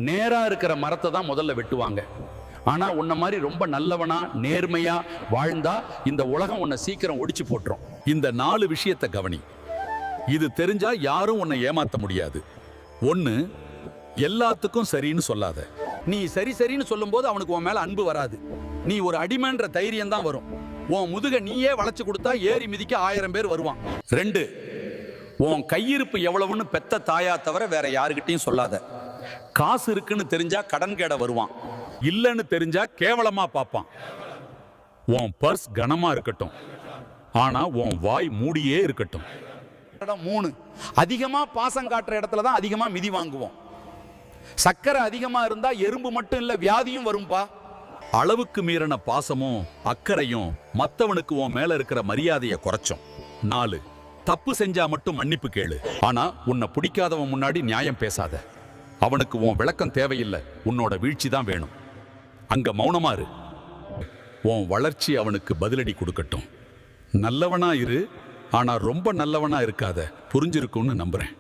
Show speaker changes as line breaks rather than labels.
நேரா இருக்கிற மரத்தை தான் முதல்ல வெட்டுவாங்க. ஆனா உன்ன மாதிரி ரொம்ப நல்லவனா நேர்மையா வாழ்ந்தா இந்த உலகம் உன்னை சீக்கிரம் ஒடிச்சு போட்டுரும்.
இந்த 4 விஷயத்தை கவனி. இது தெரிஞ்சா யாரும் உன்னை ஏமாத்த முடியாது. 1, எல்லாத்துக்கும் சரின்னு சொல்லாத.
நீ சரி சரின்னு சொல்லும்போது அவனுக்கு உன் மேல அன்பு வராது. நீ ஒரு அடிமைன்ற தைரியம் தான் வரும். உன் முதுக நீயே வளைச்சு கொடுத்தா ஏறி மிதிக்க 1000 பேர் வருவான்.
2,
உன் கையிருப்பு எவ்வளவுன்னு பெத்த தாயா தவிர வேற யாருக்கிட்டையும் சொல்லாத. காசு இருக்குன்னு தெரிஞ்சா கடன் கேட வருவான்.
இல்லைன்னு தெரிஞ்சா கேவலமா பார்ப்பான். உன் பர்ஸ் கனமா இருக்கட்டும், ஆனா உன் வாய் மூடியே இருக்கட்டும்.
3, அதிகமா பாசம் காட்டுற இடத்துல தான் அதிகமா மிதி வாங்குவோம். சக்கரை அதிகமா இருந்தா எறும்பு மட்டும் இல்ல வியாதியும் வரும்பா.
அளவுக்கு மீறின பாசமும் அக்கறையும் மத்தவனுக்கு உன் மேல இருக்கிற மரியாதையை குறைச்சோம். 4, தப்பு செஞ்சா மட்டும் மன்னிப்பு கேளு. ஆனா உன்னை பிடிக்காதவன் முன்னாடி நியாயம் பேசாத. அவனுக்கு உன் விளக்கம் தேவையில்லை, உன்னோட வீழ்ச்சி தான் வேணும். அங்க மௌனமா இரு. உன் வளர்ச்சி அவனுக்கு பதிலடி கொடுக்கட்டும். நல்லவனா இரு, ஆனா ரொம்ப நல்லவனா இருக்காத. புரிஞ்சிருக்கும்னு நம்புறேன்.